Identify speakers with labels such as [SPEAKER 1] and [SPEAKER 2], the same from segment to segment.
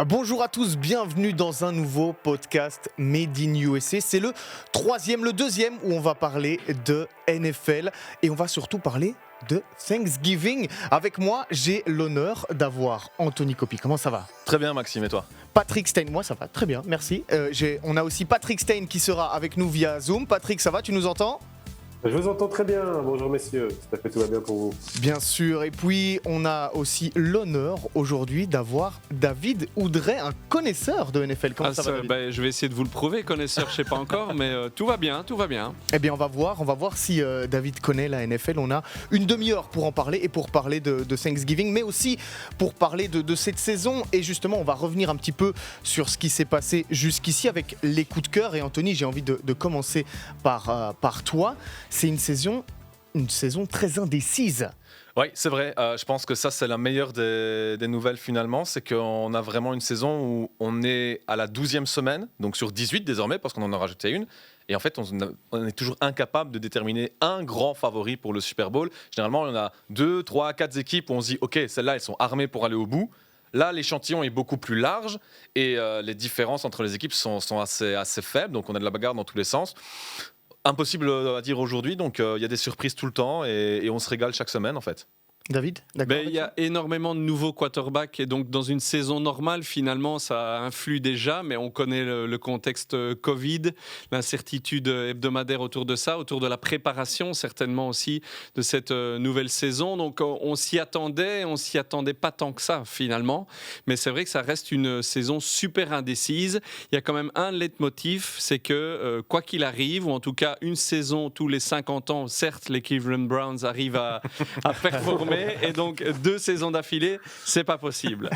[SPEAKER 1] Bonjour à tous, bienvenue dans un nouveau podcast Made in USA. C'est le deuxième où on va parler de NFL et on va surtout parler de Thanksgiving. Avec moi, j'ai l'honneur d'avoir Anthony Coppi. Comment ça va ?
[SPEAKER 2] Très bien Maxime, et toi ?
[SPEAKER 1] Patrick Stein, moi ça va très bien, merci. On a aussi Patrick Stein qui sera avec nous via Zoom. Patrick, ça va, tu nous entends ?
[SPEAKER 3] Je vous entends très bien, bonjour messieurs, j'espère que tout va bien pour vous.
[SPEAKER 1] Bien sûr, et puis on a aussi l'honneur aujourd'hui d'avoir David Oudret, un connaisseur de NFL. Comment ça va, David ?
[SPEAKER 4] Je vais essayer de vous le prouver, connaisseur, je ne sais pas encore, mais tout va bien.
[SPEAKER 1] Eh bien on va voir si David connaît la NFL. On a une demi-heure pour en parler et pour parler de Thanksgiving, mais aussi pour parler de cette saison. Et justement, on va revenir un petit peu sur ce qui s'est passé jusqu'ici avec les coups de cœur. Et Anthony, j'ai envie de commencer par toi. C'est une saison très indécise.
[SPEAKER 2] Oui, c'est vrai. Je pense que ça, c'est la meilleure des nouvelles finalement. C'est qu'on a vraiment une saison où on est à la 12e semaine, donc sur 18 désormais, parce qu'on en a rajouté une. Et en fait, on est toujours incapable de déterminer un grand favori pour le Super Bowl. Généralement, on a 2, 3, 4 équipes où on se dit « Ok, celles-là, elles sont armées pour aller au bout ». Là, l'échantillon est beaucoup plus large et les différences entre les équipes sont assez faibles. Donc, on a de la bagarre dans tous les sens. Impossible à dire aujourd'hui, donc il y a des surprises tout le temps et on se régale chaque semaine en fait.
[SPEAKER 1] David, d'accord.
[SPEAKER 4] Il y a énormément de nouveaux quarterbacks et donc dans une saison normale, finalement, ça influe déjà, mais on connaît le contexte Covid, l'incertitude hebdomadaire autour de ça, autour de la préparation certainement aussi de cette nouvelle saison. Donc on s'y attendait pas tant que ça finalement, mais c'est vrai que ça reste une saison super indécise. Il y a quand même un leitmotiv, c'est que quoi qu'il arrive, ou en tout cas une saison tous les 50 ans, certes les Cleveland Browns arrivent à performer, et donc 2 saisons d'affilée, c'est pas possible.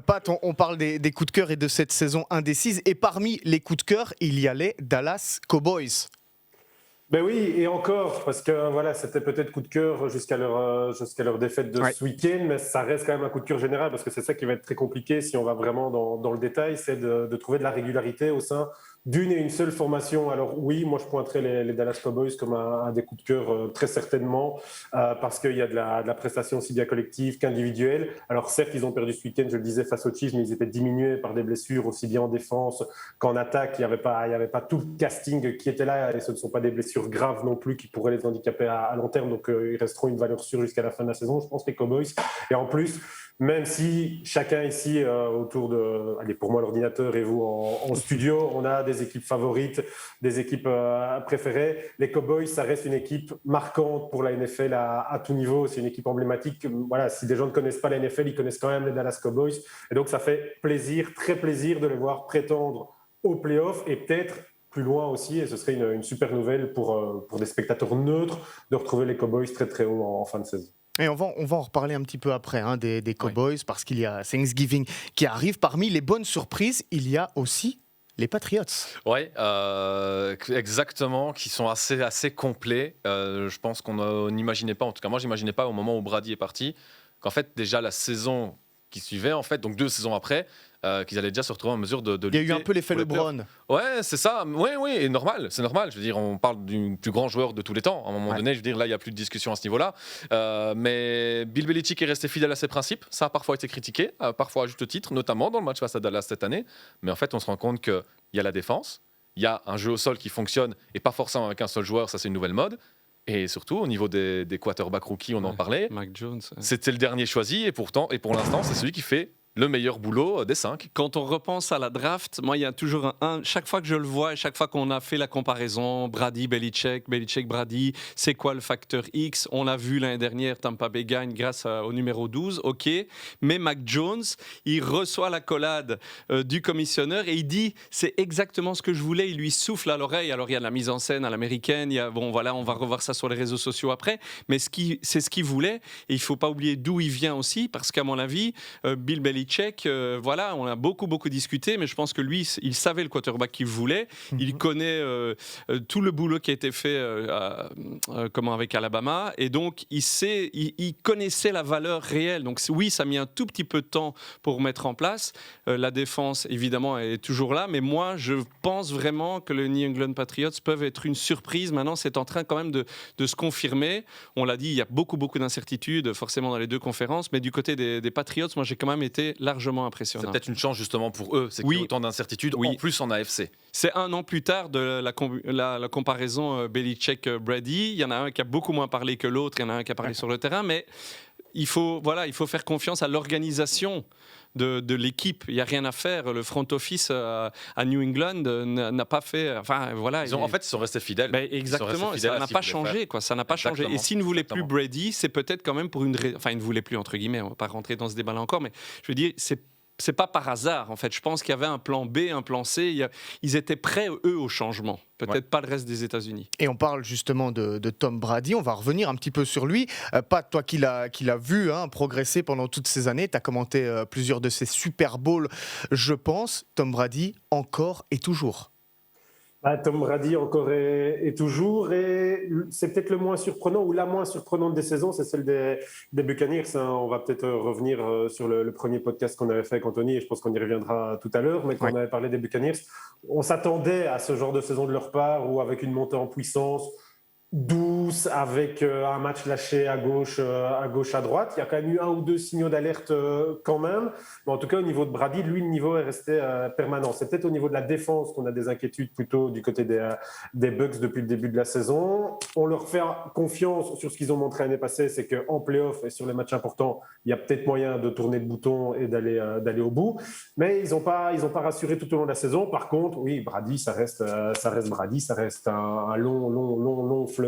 [SPEAKER 1] Pat, on parle des coups de cœur et de cette saison indécise. Et parmi les coups de cœur, il y a les Dallas Cowboys.
[SPEAKER 3] Ben oui, et encore, parce que voilà, c'était peut-être coup de cœur jusqu'à leur défaite de ce week-end, mais ça reste quand même un coup de cœur général, parce que c'est ça qui va être très compliqué si on va vraiment dans le détail, c'est de trouver de la régularité au sein d'une et une seule formation. Alors oui, moi je pointerais les Dallas Cowboys comme un des coups de cœur très certainement, parce qu'il y a de la prestation aussi bien collective qu'individuelle. Alors certes, ils ont perdu ce week-end, je le disais, face aux Chiefs, mais ils étaient diminués par des blessures aussi bien en défense qu'en attaque. Il n'y avait pas tout le casting qui était là, et ce ne sont pas des blessures graves non plus qui pourraient les handicaper à long terme, donc ils resteront une valeur sûre jusqu'à la fin de la saison, je pense, les Cowboys. Et en plus, même si chacun ici autour de, pour moi l'ordinateur et vous en studio, on a des équipes favorites, des équipes préférées, les Cowboys, ça reste une équipe marquante pour la NFL à tout niveau. C'est une équipe emblématique. Voilà, si des gens ne connaissent pas la NFL, ils connaissent quand même les Dallas Cowboys. Et donc ça fait plaisir, très plaisir de les voir prétendre aux playoffs et peut-être plus loin aussi, et ce serait une super nouvelle pour des spectateurs neutres de retrouver les Cowboys très très haut en fin de saison.
[SPEAKER 1] Et on va en reparler un petit peu après des Cowboys, parce qu'il y a Thanksgiving qui arrive. Parmi les bonnes surprises, il y a aussi les Patriots.
[SPEAKER 2] Oui, exactement, qui sont assez complets. Je pense qu'on n'imaginait pas, en tout cas moi j'imaginais pas au moment où Brady est parti, qu'en fait déjà la saison qui suivait, en fait, donc 2 saisons après, qu'ils allaient déjà se retrouver en mesure de lutter.
[SPEAKER 1] Il y a eu un peu l'effet LeBron.
[SPEAKER 2] Ouais, c'est ça. Oui, et c'est normal. Je veux dire, on parle du plus grand joueur de tous les temps. À un moment donné, je veux dire, là, il n'y a plus de discussion à ce niveau-là. Mais Bill Belichick est resté fidèle à ses principes. Ça a parfois été critiqué, parfois à juste titre, notamment dans le match face à Dallas cette année. Mais en fait, on se rend compte qu'il y a la défense, il y a un jeu au sol qui fonctionne, et pas forcément avec un seul joueur, ça c'est une nouvelle mode. Et surtout, au niveau des quarterbacks rookies, on en parlait.
[SPEAKER 4] Mac Jones.
[SPEAKER 2] C'était le dernier choisi, et pour l'instant, c'est celui qui fait le meilleur boulot des 5.
[SPEAKER 4] Quand on repense à la draft, moi, il y a toujours chaque fois que je le vois et chaque fois qu'on a fait la comparaison, Brady, Belichick, Brady, c'est quoi le facteur X ? On l'a vu l'année dernière, Tampa Bay gagne grâce au numéro 12, ok. Mais Mac Jones, il reçoit l'accolade du commissionneur et il dit, c'est exactement ce que je voulais. Il lui souffle à l'oreille. Alors, il y a de la mise en scène à l'américaine. On va revoir ça sur les réseaux sociaux après. Mais c'est ce qu'il voulait. Et il ne faut pas oublier d'où il vient aussi, parce qu'à mon avis, Bill Belichick, on a beaucoup discuté, mais je pense que lui, il savait le quarterback qu'il voulait. Il connaît tout le boulot qui a été fait avec Alabama, et donc il connaissait la valeur réelle. Donc oui, ça a mis un tout petit peu de temps pour mettre en place. La défense, évidemment, est toujours là, mais moi, je pense vraiment que le New England Patriots peuvent être une surprise. Maintenant, c'est en train quand même de se confirmer. On l'a dit, il y a beaucoup d'incertitudes, forcément, dans les 2 conférences, mais du côté des Patriots, moi, j'ai quand même été c'est largement
[SPEAKER 2] C'est
[SPEAKER 4] impressionnant.
[SPEAKER 2] peut-être une chance justement pour eux, c'est qu'il y a autant d'incertitudes, en plus en AFC.
[SPEAKER 4] C'est un an plus tard de la comparaison Belichick-Brady. Il y en a un qui a beaucoup moins parlé que l'autre, il y en a un qui a parlé sur le terrain, mais il faut faire confiance à l'organisation de l'équipe. Il n'y a rien à faire. Le front office à New England n'a pas fait... Enfin, voilà,
[SPEAKER 2] En fait, ils sont restés fidèles.
[SPEAKER 4] Exactement, ça n'a pas changé. Ça n'a pas changé. Et s'ils ne voulaient plus Brady, c'est peut-être quand même pour une... Enfin, ils ne voulaient plus, entre guillemets, on ne va pas rentrer dans ce débat-là encore, mais je veux dire, c'est pas par hasard, en fait. Je pense qu'il y avait un plan B, un plan C. Ils étaient prêts, eux, au changement. Peut-être pas le reste des États-Unis.
[SPEAKER 1] Et on parle justement de Tom Brady. On va revenir un petit peu sur lui. Pat, toi qui l'as vu progresser pendant toutes ces années, tu as commenté plusieurs de ses Super Bowls, je pense. Tom Brady, encore et toujours.
[SPEAKER 3] Tom Brady encore et toujours, et c'est peut-être le moins surprenant ou la moins surprenante des saisons, c'est celle des Buccaneers. On va peut-être revenir sur le premier podcast qu'on avait fait avec Anthony, et je pense qu'on y reviendra tout à l'heure, mais quand on avait parlé des Buccaneers, on s'attendait à ce genre de saison de leur part, ou avec une montée en puissance douce, avec un match lâché à gauche, à droite. Il y a quand même eu 1 ou 2 signaux d'alerte quand même. Mais en tout cas, au niveau de Brady, lui, le niveau est resté permanent. C'est peut-être au niveau de la défense qu'on a des inquiétudes plutôt du côté des Bucs depuis le début de la saison. On leur fait confiance sur ce qu'ils ont montré l'année passée, c'est qu'en play-off et sur les matchs importants, il y a peut-être moyen de tourner le bouton et d'aller au bout. Mais ils n'ont pas rassuré tout au long de la saison. Par contre, oui, Brady, ça reste Brady, ça reste un long fleuve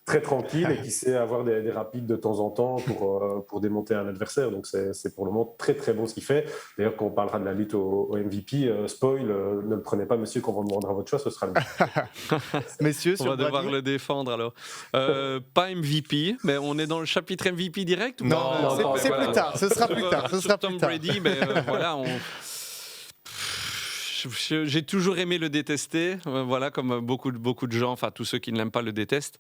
[SPEAKER 3] très tranquille et qui sait avoir des rapides de temps en temps pour démonter un adversaire. Donc c'est pour le moment très très bon ce qu'il fait. D'ailleurs, quand on parlera de la lutte au MVP, spoil, ne le prenez pas, monsieur, quand on vous demandera votre choix, ce sera le
[SPEAKER 1] Messieurs,
[SPEAKER 4] on va devoir le défendre alors. Pas MVP, mais on est dans le chapitre MVP direct ou
[SPEAKER 1] non, c'est plus tard. Ce sera plus tard.
[SPEAKER 4] Sur Tom Brady, mais voilà, j'ai toujours aimé le détester, voilà, comme beaucoup de gens, enfin tous ceux qui ne l'aiment pas le détestent.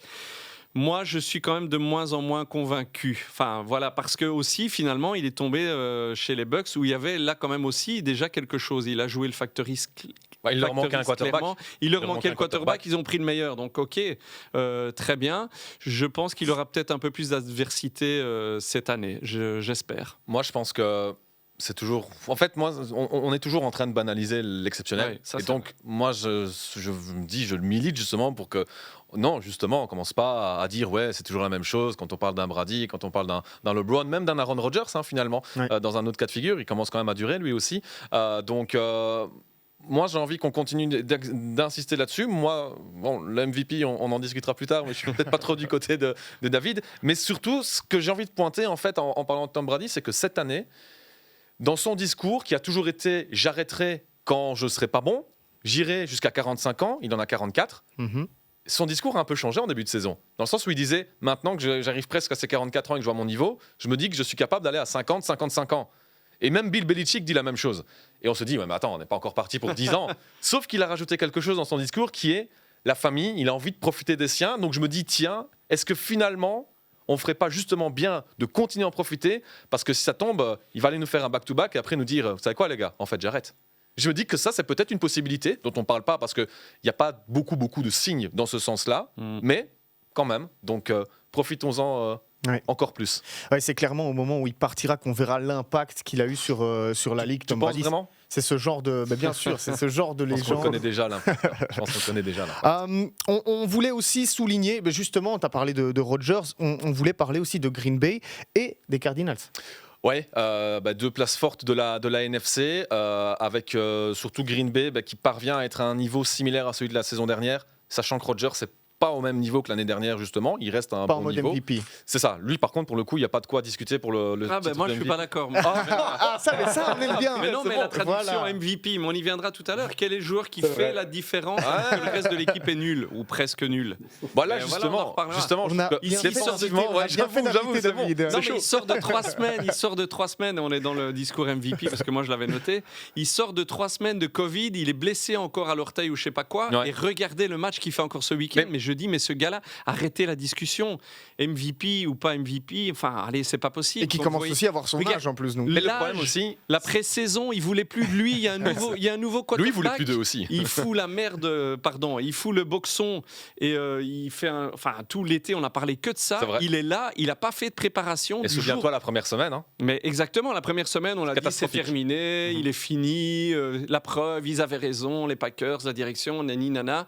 [SPEAKER 4] Moi, je suis quand même de moins en moins convaincu. Enfin, voilà, parce que aussi, finalement, il est tombé chez les Bucs où il y avait là quand même aussi déjà quelque chose. Il a joué le facteur risque.
[SPEAKER 2] Il leur manquait un quarterback.
[SPEAKER 4] Il leur manquait le quarterback. Ils ont pris le meilleur. Donc, ok, très bien. Je pense qu'il aura peut-être un peu plus d'adversité cette année. J'espère.
[SPEAKER 2] Moi, je pense que c'est toujours... En fait, moi, on est toujours en train de banaliser l'exceptionnel.
[SPEAKER 4] Ouais,
[SPEAKER 2] et donc, moi, je me dis, je milite justement pour que... Non, justement, on commence pas à dire ouais, c'est toujours la même chose quand on parle d'un Brady, quand on parle d'un LeBron, même d'un Aaron Rodgers, finalement. Dans un autre cas de figure, il commence quand même à durer, lui aussi. Donc... moi, j'ai envie qu'on continue d'insister là-dessus. Moi, bon, le MVP, on en discutera plus tard, mais je suis peut-être pas trop du côté de David. Mais surtout, ce que j'ai envie de pointer, en fait, en parlant de Tom Brady, c'est que cette année, dans son discours, qui a toujours été « j'arrêterai quand je serai pas bon, j'irai jusqu'à 45 ans », il en a 44, son discours a un peu changé en début de saison. Dans le sens où il disait « maintenant que j'arrive presque à ces 44 ans et que je vois mon niveau, je me dis que je suis capable d'aller à 50, 55 ans ». Et même Bill Belichick dit la même chose. Et on se dit, ouais, mais attends, on n'est pas encore parti pour 10 ans. Sauf qu'il a rajouté quelque chose dans son discours qui est la famille, il a envie de profiter des siens. Donc je me dis, tiens, est-ce que finalement, on ne ferait pas justement bien de continuer à en profiter? Parce que si ça tombe, il va aller nous faire un back-to-back et après nous dire, vous savez quoi les gars, en fait j'arrête. Je me dis que ça, c'est peut-être une possibilité dont on ne parle pas parce qu'il n'y a pas beaucoup de signes dans ce sens-là. Mais quand même, donc profitons-en encore plus.
[SPEAKER 1] Ouais, c'est clairement au moment où il partira qu'on verra l'impact qu'il a eu sur la Ligue.
[SPEAKER 2] Tu penses vraiment ?
[SPEAKER 1] C'est ce genre de... bien sûr, c'est ce genre de légende.
[SPEAKER 2] Je pense qu'on connaît déjà l'impact.
[SPEAKER 1] On voulait aussi souligner, justement, tu as parlé de Rodgers, on voulait parler aussi de Green Bay et des Cardinals.
[SPEAKER 2] Ouais, 2 places fortes de la NFC, avec surtout Green Bay qui parvient à être à un niveau similaire à celui de la saison dernière, sachant que Rodgers c'est pas au même niveau que l'année dernière justement, il reste à un bon niveau.
[SPEAKER 1] MVP.
[SPEAKER 2] C'est ça. Lui par contre pour le coup, il y a pas de quoi discuter pour le titre
[SPEAKER 4] moi je
[SPEAKER 2] MVP.
[SPEAKER 4] suis pas d'accord.
[SPEAKER 1] Ça on aime bien.
[SPEAKER 4] Mais non, mais la traduction MVP, mais on y viendra tout à l'heure. Quel est le joueur qui fait la différence que le reste de l'équipe est nul ou presque nul?
[SPEAKER 2] Voilà, justement,
[SPEAKER 4] il sort de 3 semaines. Il sort de 3 semaines. On est dans le discours MVP parce que moi je l'avais noté. Il sort de 3 semaines de Covid. Il est blessé encore à l'orteil ou je sais pas quoi. Ouais. Et regardez le match qu'il fait encore ce week-end. Mais je dis, mais ce gars-là, arrêtez la discussion. MVP ou pas MVP, enfin, allez, c'est pas possible.
[SPEAKER 1] Et qui commence aussi à avoir son âge en plus. Donc.
[SPEAKER 2] Mais le problème aussi,
[SPEAKER 4] la pré-saison, il voulait plus de lui. Il y a un nouveau quarterback.
[SPEAKER 2] Lui, il voulait plus d'eux aussi.
[SPEAKER 4] Il fout la merde, il fout le boxon et il fait tout l'été, on a parlé que de ça. Il est là, il a pas fait de préparation.
[SPEAKER 2] Et souviens-toi la première semaine. Hein.
[SPEAKER 4] Mais exactement, la première semaine, on l'a dit, c'est terminé, il est fini. La preuve, ils avaient raison, les Packers, la direction, nani nana.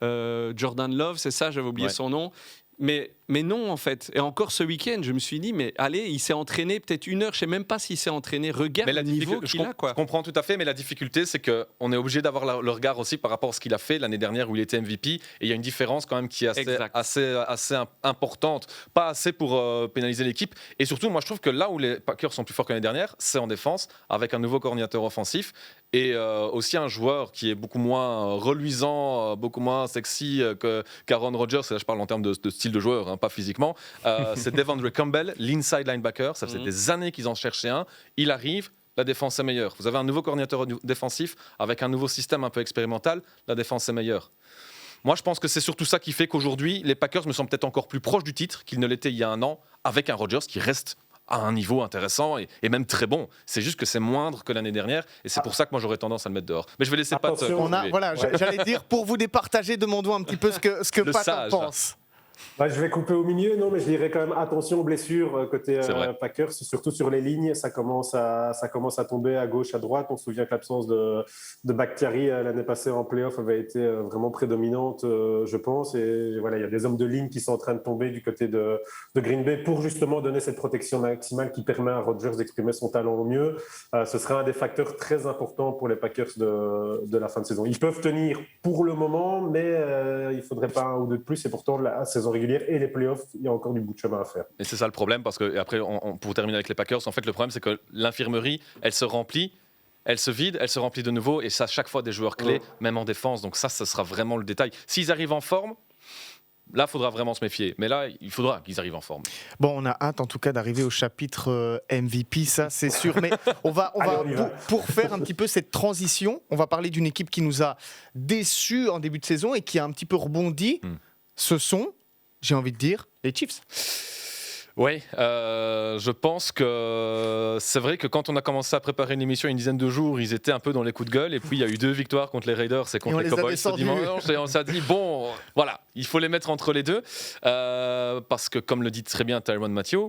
[SPEAKER 4] Jordan Love, c'est ça, j'avais oublié son nom. Mais non, en fait. Et encore ce week-end, je me suis dit, mais allez, il s'est entraîné peut-être 1 heure, je ne sais même pas s'il s'est entraîné. Regarde le niveau qu'il a.
[SPEAKER 2] Je comprends tout à fait, mais la difficulté, c'est qu'on est obligé d'avoir le regard aussi par rapport à ce qu'il a fait l'année dernière où il était MVP. Et il y a une différence quand même qui est assez importante. Pas assez pour pénaliser l'équipe. Et surtout, moi, je trouve que là où les Packers sont plus forts que l'année dernière, c'est en défense, avec un nouveau coordinateur offensif. Et aussi un joueur qui est beaucoup moins reluisant, beaucoup moins sexy qu'Aaron Rodgers. Et là, je parle en termes de style de joueur, hein, pas physiquement. C'est Devondre Campbell, l'inside linebacker. Ça faisait des années qu'ils en cherchaient un. Il arrive, la défense est meilleure. Vous avez un nouveau coordinateur défensif avec un nouveau système un peu expérimental. La défense est meilleure. Moi, je pense que c'est surtout ça qui fait qu'aujourd'hui, les Packers me semblent peut-être encore plus proches du titre qu'ils ne l'étaient il y a un an, avec un Rodgers qui reste à un niveau intéressant et même très bon. C'est juste que c'est moindre que l'année dernière et c'est pour ça que moi j'aurais tendance à le mettre dehors. Mais je vais laisser Pat.
[SPEAKER 1] J'allais dire, pour vous départager, demandons un petit peu ce que Pat en pense.
[SPEAKER 3] Je vais couper au milieu, non, mais je dirais quand même attention aux blessures côté Packers, surtout sur les lignes, ça commence à tomber à gauche, à droite. On se souvient que l'absence de Bakhtiari l'année passée en play-off avait été vraiment prédominante, je pense. Et voilà, il y a des hommes de ligne qui sont en train de tomber du côté de Green Bay pour justement donner cette protection maximale qui permet à Rodgers d'exprimer son talent au mieux. Ce sera un des facteurs très importants pour les Packers de la fin de saison. Ils peuvent tenir pour le moment, mais il ne faudrait pas un ou deux de plus. Et pourtant, la saison régulière et les playoffs, il y a encore du bout de chemin à faire.
[SPEAKER 2] Et c'est ça le problème, parce que après, pour terminer avec les Packers, en fait, le problème, c'est que l'infirmerie, elle se remplit, elle se vide, elle se remplit de nouveau, et ça, chaque fois, des joueurs clés, même en défense. Donc ça sera vraiment le détail. S'ils arrivent en forme, là, il faudra vraiment se méfier. Mais là, il faudra qu'ils arrivent en forme.
[SPEAKER 1] Bon, on a hâte, en tout cas, d'arriver au chapitre MVP, ça, c'est sûr. Mais pour faire un petit peu cette transition, on va parler d'une équipe qui nous a déçus en début de saison et qui a un petit peu rebondi. Ce sont, j'ai envie de dire, les Chiefs.
[SPEAKER 2] Oui, je pense que c'est vrai que quand on a commencé à préparer une émission il y a une dizaine de jours, ils étaient un peu dans les coups de gueule. Et puis il y a eu 2 victoires contre les Raiders et contre les Cowboys ce dimanche. Et on s'est dit, bon, voilà, il faut les mettre entre les deux. Parce que, comme le dit très bien Tyrann Mathieu,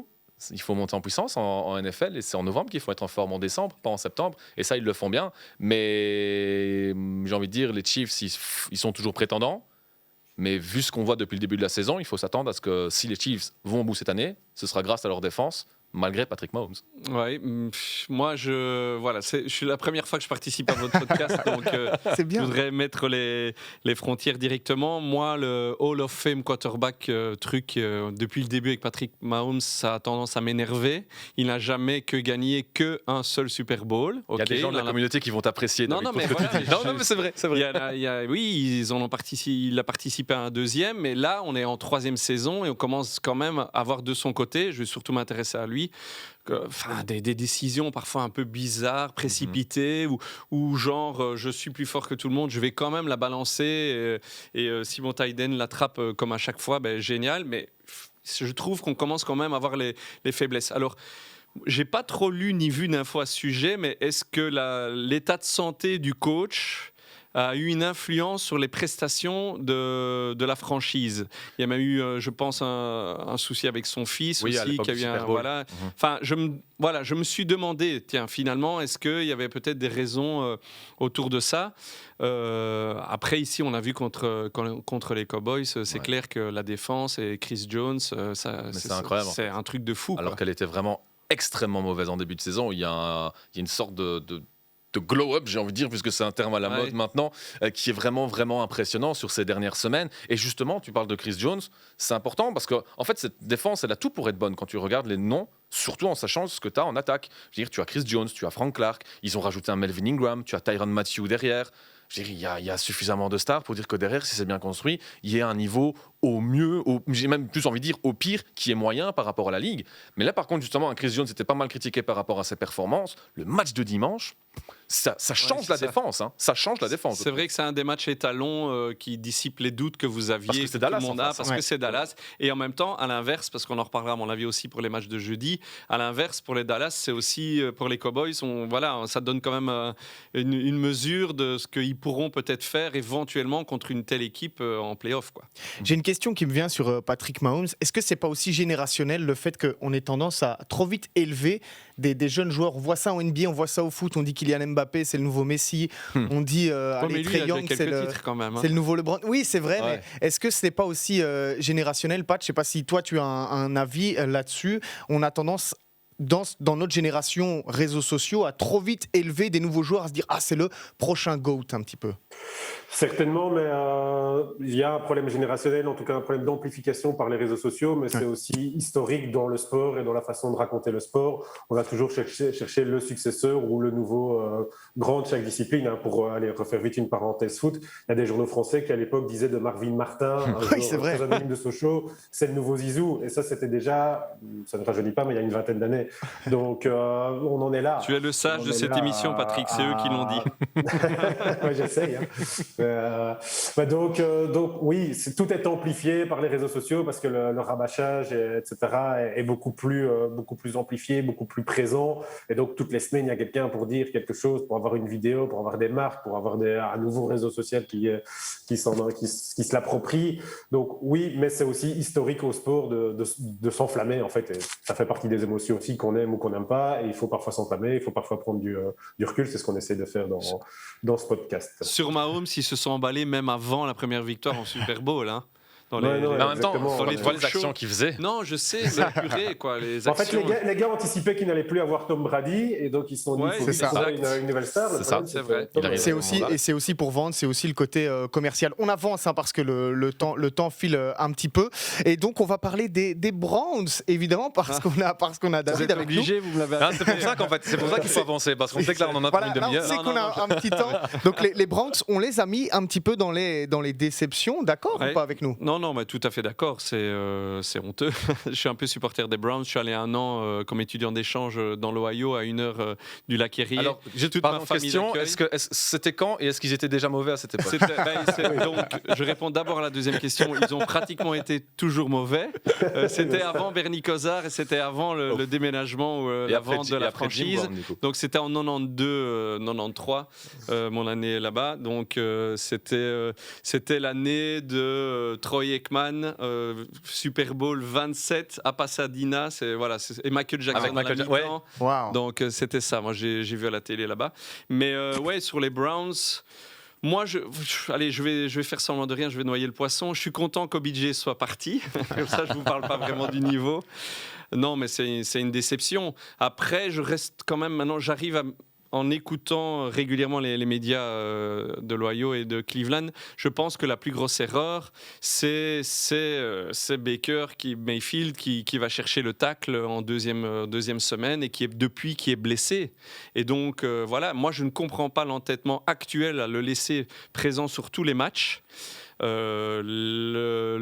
[SPEAKER 2] il faut monter en puissance en NFL et c'est en novembre qu'il faut être en forme, en décembre, pas en septembre. Et ça, ils le font bien. Mais j'ai envie de dire, les Chiefs, ils sont toujours prétendants. Mais vu ce qu'on voit depuis le début de la saison, il faut s'attendre à ce que si les Chiefs vont au bout cette année, ce sera grâce à leur défense, malgré Patrick Mahomes.
[SPEAKER 4] Oui, moi, je suis la première fois que je participe à votre podcast, donc je voudrais mettre les frontières directement. Moi, le Hall of Fame quarterback depuis le début avec Patrick Mahomes, ça a tendance à m'énerver. Il n'a jamais gagné qu'un seul Super Bowl.
[SPEAKER 2] Il y a des gens de la communauté qui vont t'apprécier.
[SPEAKER 4] Non, mais
[SPEAKER 2] c'est vrai.
[SPEAKER 4] Il a participé à un 2e, mais là, on est en 3e saison et on commence quand même à voir de son côté. Je vais surtout m'intéresser à lui. Des décisions parfois un peu bizarres, précipitées, ou genre je suis plus fort que tout le monde, je vais quand même la balancer et Simon Tyden l'attrape comme à chaque fois, génial, mais je trouve qu'on commence quand même à voir les faiblesses. Alors, j'ai pas trop lu ni vu d'infos à ce sujet, mais est-ce que l'état de santé du coach a eu une influence sur les prestations de la franchise? Il y a même eu, je pense, un souci avec son fils aussi, qui a eu Enfin, je me suis demandé, tiens, finalement, est-ce qu'il y avait peut-être des raisons autour de ça? Après, ici, on a vu contre les Cowboys, c'est clair que la défense et Chris Jones, c'est incroyable. C'est un truc de fou.
[SPEAKER 2] Alors qu'elle était vraiment extrêmement mauvaise en début de saison. Il y a une sorte de glow-up, j'ai envie de dire, puisque c'est un terme à la mode maintenant, qui est vraiment, vraiment impressionnant sur ces dernières semaines. Et justement, tu parles de Chris Jones, c'est important parce que, en fait, cette défense, elle a tout pour être bonne quand tu regardes les noms, surtout en sachant ce que tu as en attaque. Je veux dire, tu as Chris Jones, tu as Frank Clark, ils ont rajouté un Melvin Ingram, tu as Tyrann Mathieu derrière. Je veux dire, il y a suffisamment de stars pour dire que derrière, si c'est bien construit, il y a un niveau au mieux, j'ai même plus envie de dire au pire, qui est moyen par rapport à la Ligue. Mais là, par contre, justement, Chris Jones était pas mal critiqué par rapport à ses performances. Le match de dimanche, ça change la défense. Hein. Ça change la défense.
[SPEAKER 4] C'est vrai que c'est un des matchs étalons qui dissipe les doutes que vous aviez,
[SPEAKER 2] parce que c'est Dallas,
[SPEAKER 4] tout le monde a, parce que c'est Dallas. Et en même temps, à l'inverse, parce qu'on en reparlera à mon avis aussi pour les matchs de jeudi, à l'inverse, pour les Dallas, c'est aussi pour les Cowboys, ça donne quand même une mesure de ce qu'ils pourront peut-être faire éventuellement contre une telle équipe en play-off, quoi.
[SPEAKER 1] J'ai une question qui me vient sur Patrick Mahomes. Est-ce que c'est pas aussi générationnel le fait qu'on ait tendance à trop vite élever des jeunes joueurs? On voit ça en NBA, on voit ça au foot. On dit Kylian Mbappé, c'est le nouveau Messi. On dit Trae Young, c'est le nouveau LeBron. Oui, c'est vrai, mais est-ce que ce n'est pas aussi générationnel, Pat? Je ne sais pas si toi tu as un avis là-dessus. On a tendance dans notre génération réseaux sociaux à trop vite élever des nouveaux joueurs, à se dire c'est le prochain GOAT un petit peu.
[SPEAKER 3] Certainement, mais il y a un problème générationnel, en tout cas un problème d'amplification par les réseaux sociaux, mais c'est aussi historique dans le sport et dans la façon de raconter le sport. On va toujours chercher le successeur ou le nouveau grand de chaque discipline. Hein, pour aller refaire vite une parenthèse foot, il y a des journaux français qui à l'époque disaient de Marvin Martin, un joueur très anonyme de Sochaux, c'est le nouveau Zizou. Et ça, c'était déjà, ça ne rajeunit pas, mais il y a une vingtaine d'années. Donc on en est là.
[SPEAKER 4] Tu es le sage de cette émission, Patrick, c'est eux qui l'ont dit.
[SPEAKER 3] Ouais, j'essaye. Donc oui, tout est amplifié par les réseaux sociaux parce que le rabâchage, etc., est beaucoup plus amplifié, beaucoup plus présent. Et donc toutes les semaines, il y a quelqu'un pour dire quelque chose, pour avoir une vidéo, pour avoir des marques, pour avoir un nouveau réseau social qui se l'approprie. Donc oui, mais c'est aussi historique au sport de s'enflammer en fait. Et ça fait partie des émotions aussi qu'on aime ou qu'on n'aime pas. Et il faut parfois s'enflammer, il faut parfois prendre du recul. C'est ce qu'on essaie de faire dans ce podcast.
[SPEAKER 4] Sur Mahomes, ils se sont emballés même avant la première victoire en Super Bowl. Hein.
[SPEAKER 2] En même temps, dans les actions qu'ils faisaient.
[SPEAKER 4] Non, je sais, la purée, quoi. Les actions...
[SPEAKER 3] En fait, les gars anticipaient qu'ils n'allaient plus avoir Tom Brady, et donc ils se sont dit
[SPEAKER 1] c'est ça.
[SPEAKER 3] Une nouvelle star.
[SPEAKER 4] C'est vrai.
[SPEAKER 1] C'est aussi pour vendre, c'est aussi le côté commercial. On avance parce que le temps file un petit peu, et donc on va parler des Browns, évidemment, parce qu'on a David avec nous.
[SPEAKER 4] Vous me l'avez.
[SPEAKER 2] C'est pour ça qu'en fait, c'est pour ça qu'il faut avancer, parce qu'on sait que là on en a pour une demi-heure.
[SPEAKER 1] On sait qu'on a un petit temps. Donc les Browns, on les a mis un petit peu dans les déceptions, d'accord ou pas avec nous?
[SPEAKER 4] Non, mais tout à fait d'accord, c'est honteux. Je suis un peu supporter des Browns, je suis allé un an comme étudiant d'échange dans l'Ohio à 1 heure du lac Erie.
[SPEAKER 2] Alors, j'ai toute ma question, c'était quand et est-ce qu'ils étaient déjà mauvais à cette époque?
[SPEAKER 4] Donc, je réponds d'abord à la deuxième question, ils ont pratiquement été toujours mauvais. C'était avant Bernie Kosar et c'était avant le déménagement ou la vente de la franchise. Donc c'était en 92-93, mon année là-bas. Donc c'était l'année de Troy Aikman, Super Bowl 27 à Pasadena, et Michael Jackson à la mi-temps.
[SPEAKER 1] Wow.
[SPEAKER 4] Donc c'était ça, moi j'ai vu à la télé là-bas. Mais sur les Browns, moi je vais faire semblant de rien, je vais noyer le poisson. Je suis content qu'OBJ soit parti, comme ça je vous parle pas vraiment du niveau. Non, mais c'est une déception. Après, je reste quand même, maintenant j'arrive en écoutant régulièrement les médias de l'Ohio et de Cleveland, je pense que la plus grosse erreur, c'est Mayfield qui va chercher le tacle en deuxième semaine et qui est blessé. Et donc, moi, je ne comprends pas l'entêtement actuel à le laisser présent sur tous les matchs. Le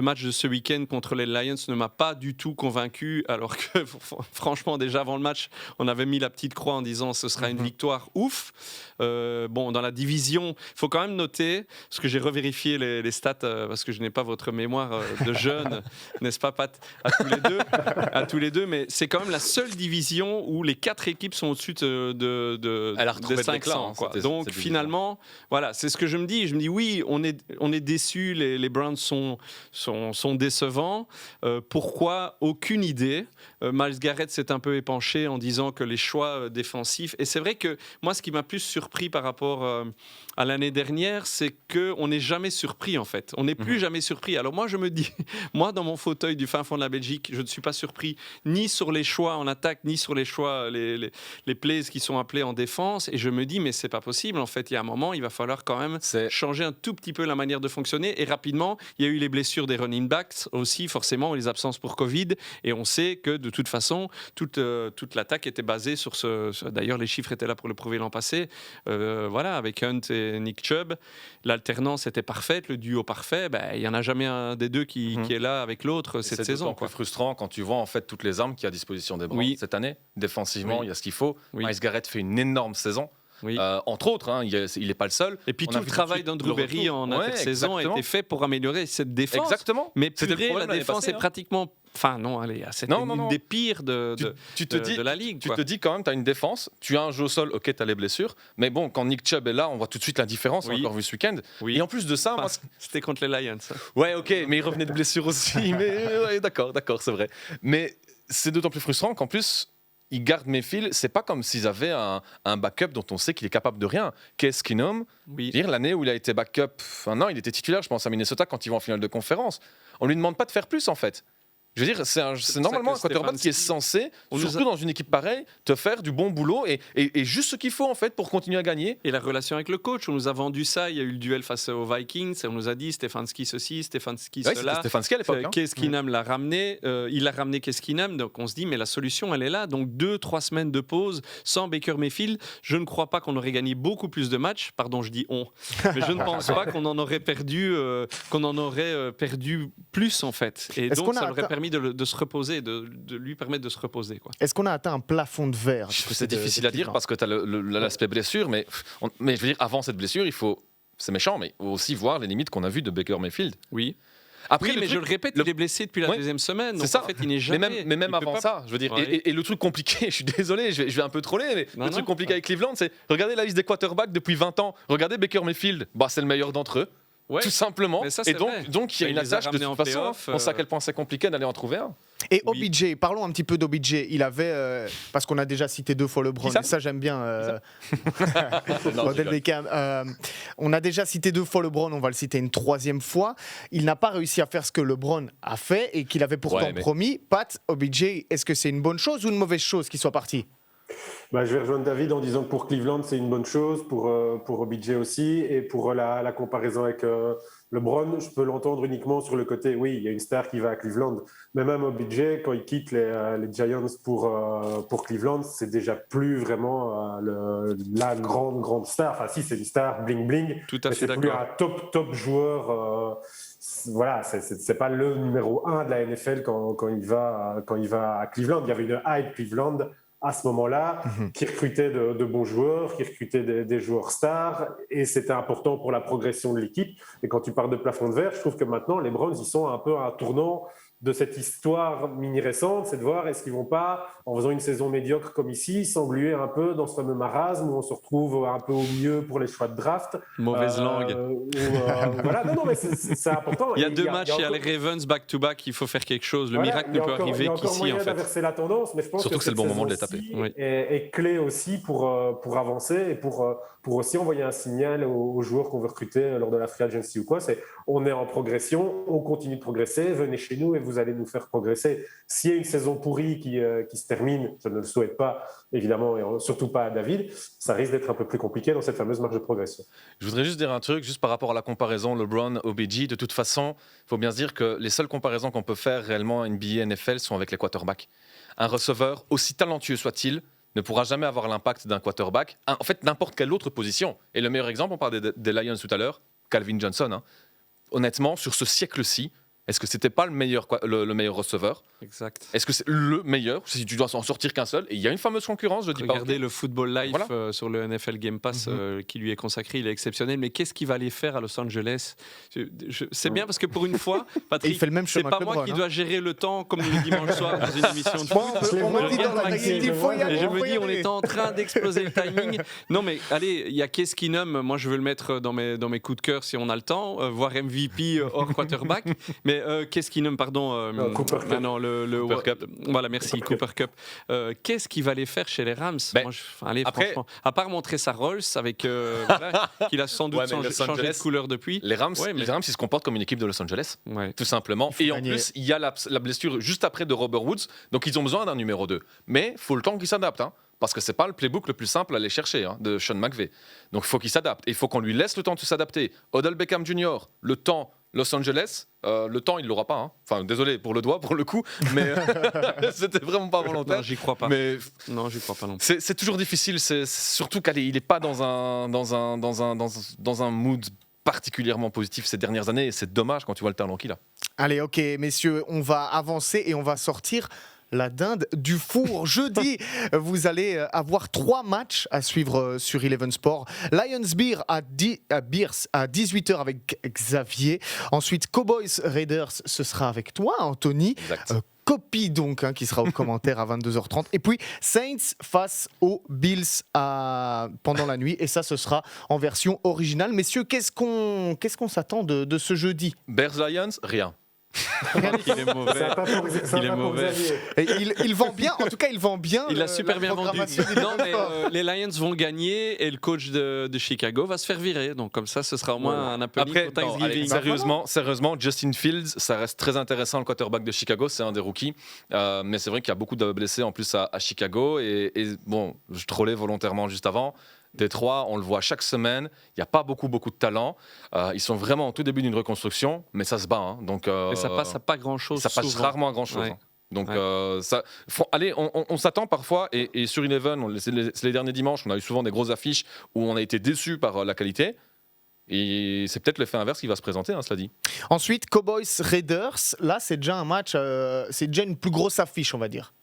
[SPEAKER 4] match de ce week-end contre les Lions ne m'a pas du tout convaincu, alors que franchement déjà avant le match on avait mis la petite croix en disant ce sera une victoire ouf. Dans la division, il faut quand même noter, parce que j'ai revérifié les stats parce que je n'ai pas votre mémoire de jeune, n'est-ce pas Pat, à tous les deux, mais c'est quand même la seule division où les 4 équipes sont au-dessus de 500 quoi. Donc finalement voilà, c'est ce que je me dis oui, on est déçus, les Browns sont décevants. Pourquoi? Aucune idée. Myles Garrett s'est un peu épanché en disant que les choix défensifs, et c'est vrai que moi ce qui m'a plus surpris par rapport à l'année dernière, c'est qu'on n'est jamais surpris en fait. On n'est plus jamais surpris. Alors moi je me dis, moi dans mon fauteuil du fin fond de la Belgique, je ne suis pas surpris ni sur les choix en attaque, ni sur les choix, les plays qui sont appelés en défense, et je me dis mais c'est pas possible en fait, il y a un moment il va falloir quand même changer un tout petit peu la manière manière de fonctionner. Et rapidement, il y a eu les blessures des running backs aussi, forcément, les absences pour Covid. Et on sait que de toute façon, toute l'attaque était basée sur d'ailleurs, les chiffres étaient là pour le prouver l'an passé. Voilà, avec Hunt et Nick Chubb, l'alternance était parfaite, le duo parfait. Il n'y en a jamais un des deux qui est là avec l'autre cette saison.
[SPEAKER 2] C'est d'autant plus frustrant quand tu vois en fait toutes les armes qu'il y a à disposition des Browns cette année. Défensivement, il y a ce qu'il faut. Myles Garrett fait une énorme saison. Entre autres, il n'est pas le seul.
[SPEAKER 4] Et puis tout le travail d'Andrew Berry en intersaison a été fait pour améliorer cette défense.
[SPEAKER 2] Exactement.
[SPEAKER 4] Mais purée, la défense est pratiquement... Enfin non, allez, c'est une des pires de la ligue.
[SPEAKER 2] Tu te dis quand même, tu as une défense, tu as un jeu au sol, ok, tu as les blessures, mais bon, quand Nick Chubb est là, on voit tout de suite la différence, on l'a encore vu ce week-end. Et en plus de ça...
[SPEAKER 4] C'était contre les Lions.
[SPEAKER 2] Ouais, ok, mais il revenait de blessure aussi. Mais d'accord, c'est vrai. Mais c'est d'autant plus frustrant qu'en plus... Ils gardent Mayfield, c'est pas comme s'ils avaient un backup dont on sait qu'il est capable de rien. Case Keenum, l'année où il a été backup, il était titulaire, je pense, à Minnesota quand il va en finale de conférence. On lui demande pas de faire plus en fait. Je veux dire, c'est normalement un quarterback qui est censé, surtout dans une équipe pareille, te faire du bon boulot et juste ce qu'il faut en fait pour continuer à gagner.
[SPEAKER 4] Et la relation avec le coach, on nous a vendu ça. Il y a eu le duel face aux Vikings. On nous a dit Stefanski ceci, Stefanski cela.
[SPEAKER 2] C'était Stefanski à l'époque.
[SPEAKER 4] Case Keenum l'a ramené. Il a ramené Case Keenum. Donc on se dit, mais la solution, elle est là. Donc 2-3 semaines de pause sans Baker Mayfield. Je ne crois pas qu'on aurait gagné beaucoup plus de matchs. Pardon, je dis on. Mais je ne pense pas qu'on en aurait perdu, perdu plus en fait. Et donc ça aurait permis de se reposer, de lui permettre de se reposer.
[SPEAKER 1] Est-ce qu'on a atteint un plafond de verre?
[SPEAKER 2] C'est difficile à dire parce que tu as l'aspect blessure, mais je veux dire, avant cette blessure, il faut, c'est méchant, mais il faut aussi voir les limites qu'on a vues de Baker Mayfield.
[SPEAKER 4] Oui. Après, mais je le répète, il est blessé depuis la deuxième semaine. Donc ça. En fait, il n'est jamais.
[SPEAKER 2] Mais même avant ça, je veux dire. Et le truc compliqué, je suis désolé, je vais un peu troller, mais le truc compliqué avec Cleveland, c'est regardez la liste des quarterbacks depuis 20 ans. Regardez Baker Mayfield, c'est le meilleur d'entre eux. Tout simplement.
[SPEAKER 4] Ça,
[SPEAKER 2] et donc, il y a une attache de toute façon. On sait à quel point c'est compliqué d'aller en trouver un.
[SPEAKER 1] Et OBJ, parlons un petit peu d'OBJ. Il avait, parce qu'on a déjà cité 2 fois LeBron, ça j'aime bien. On a déjà cité 2 fois LeBron, on va le citer une 3e fois. Il n'a pas réussi à faire ce que LeBron a fait et qu'il avait pourtant promis. Pat, OBJ, est-ce que c'est une bonne chose ou une mauvaise chose qu'il soit parti?
[SPEAKER 3] Je vais rejoindre David en disant que pour Cleveland, c'est une bonne chose, pour OBJ aussi, et pour la comparaison avec LeBron, je peux l'entendre uniquement sur le côté, oui, il y a une star qui va à Cleveland, mais même OBJ, quand il quitte les Giants pour Cleveland, c'est déjà plus vraiment la grande star. Enfin, si, c'est une star bling-bling, mais c'est plus un top joueur. Voilà, c'est pas le numéro 1 de la NFL quand il va à Cleveland. Il y avait une hype Cleveland à ce moment-là, qui recrutait de bons joueurs, qui recrutait des joueurs stars, et c'était important pour la progression de l'équipe. Et quand tu parles de plafond de verre, je trouve que maintenant, les Browns, ils sont un peu à un tournant de cette histoire mini-récente, c'est de voir est-ce qu'ils vont pas, en faisant une saison médiocre comme ici, s'engluer un peu dans ce fameux marasme où on se retrouve un peu au milieu pour les choix de draft.
[SPEAKER 4] Mauvaise langue.
[SPEAKER 3] Voilà, non, mais c'est important.
[SPEAKER 4] Il y a 2 matchs, il y a les Ravens back-to-back, il faut faire quelque chose. Le miracle ne peut arriver qu'ici, en fait. Il y a encore moyen
[SPEAKER 3] d'inverser la tendance, mais je pense
[SPEAKER 2] surtout que c'est le bon moment de les taper.
[SPEAKER 3] Est clé aussi pour avancer et pour aussi envoyer un signal aux joueurs qu'on veut recruter lors de la free agency ou quoi. C'est on est en progression, on continue de progresser, venez chez nous et vous allez nous faire progresser. S'il y a une saison pourrie qui se termine, je ne le souhaite pas, évidemment, et surtout pas à David, ça risque d'être un peu plus compliqué dans cette fameuse marge de progression.
[SPEAKER 2] Je voudrais juste dire un truc, juste par rapport à la comparaison LeBron, OBJ. De toute façon, il faut bien se dire que les seules comparaisons qu'on peut faire réellement NBA, NFL sont avec les quarterbacks. Un receveur, aussi talentueux soit-il, ne pourra jamais avoir l'impact d'un quarterback. En fait, n'importe quelle autre position. Et le meilleur exemple, on parlait des Lions tout à l'heure, Calvin Johnson. Honnêtement, sur ce siècle-ci, est-ce que c'était pas le meilleur receveur?
[SPEAKER 4] Exact.
[SPEAKER 2] Est-ce que c'est le meilleur? Si tu dois en sortir qu'un seul, et il y a une fameuse concurrence, je dis pas.
[SPEAKER 4] Regardez le Football Life sur le NFL Game Pass qui lui est consacré, il est exceptionnel. Mais qu'est-ce qu'il va aller faire à Los Angeles? C'est bien parce que pour une fois, Patrick,
[SPEAKER 1] il fait le même
[SPEAKER 4] c'est pas moi qui dois gérer le temps comme le dimanche soir dans une émission de foot. Je me dis, on est en train d'exploser le timing. Non, mais allez, il y a Case Keenum. Moi, je veux le mettre dans mes coups de cœur si on a le temps, voire MVP hors quarterback. Mais qu'est-ce qu'il nomme, pardon,
[SPEAKER 3] Cooper Cup.
[SPEAKER 4] Non, Cooper Cup. Voilà, merci, Cooper Cup. Qu'est-ce qu'il va aller faire chez les Rams? Moi, allez, après, franchement, à part montrer sa Rolls avec qu'il a sans doute changé de couleur depuis.
[SPEAKER 2] Les Rams, ils se comportent comme une équipe de Los Angeles, tout simplement. Et en plus, il y a la blessure juste après de Robert Woods, donc ils ont besoin d'un numéro 2. Mais il faut le temps qu'ils s'adaptent. parce que c'est pas le playbook le plus simple à aller chercher de Sean McVay. Donc il faut qu'il s'adapte. Et il faut qu'on lui laisse le temps de s'adapter. Odell Beckham Jr., le temps Los Angeles, le temps il l'aura pas. Enfin désolé pour le doigt, pour le coup, mais c'était vraiment pas volontaire.
[SPEAKER 4] Non, j'y crois pas.
[SPEAKER 2] Mais
[SPEAKER 4] non, j'y crois pas non plus.
[SPEAKER 2] C'est toujours difficile. C'est surtout qu'il est pas dans un mood particulièrement positif ces dernières années. Et c'est dommage quand tu vois le talent qu'il a.
[SPEAKER 1] Allez, ok, messieurs, on va avancer et on va sortir la dinde du four. Jeudi, vous allez avoir 3 matchs à suivre sur Eleven Sport. Lions Bears à 18h avec Xavier. Ensuite, Cowboys Raiders, ce sera avec toi, Anthony. Copie donc qui sera au commentaire à 22h30. Et puis Saints face aux Bills pendant la nuit. Et ça, ce sera en version originale. Messieurs, qu'est-ce qu'on s'attend de ce jeudi?
[SPEAKER 2] Bears Lions, rien.
[SPEAKER 4] Il est mauvais. Il est mauvais.
[SPEAKER 1] Il vend bien, en tout cas, il vend bien.
[SPEAKER 4] Il a super bien vendu. Non, mais les Lions vont gagner et le coach de Chicago va se faire virer. Donc, comme ça, ce sera au moins un happening pour Thanksgiving.
[SPEAKER 2] Sérieusement, Justin Fields, ça reste très intéressant, le quarterback de Chicago. C'est un des rookies. Mais c'est vrai qu'il y a beaucoup de blessés en plus à Chicago. Et bon, je trollais volontairement juste avant. Détroit, on le voit chaque semaine. Il n'y a pas beaucoup de talent. Ils sont vraiment au tout début d'une reconstruction, mais ça se bat. Donc,
[SPEAKER 4] mais ça passe à pas grand-chose.
[SPEAKER 2] Ça passe rarement à grand-chose. Ouais. Donc, allez, on s'attend parfois, et sur Eleven, c'est les derniers dimanches, on a eu souvent des grosses affiches où on a été déçus par la qualité. Et c'est peut-être l'effet inverse qui va se présenter, cela dit.
[SPEAKER 1] Ensuite, Cowboys Raiders, là, c'est déjà un match, c'est déjà une plus grosse affiche, on va dire.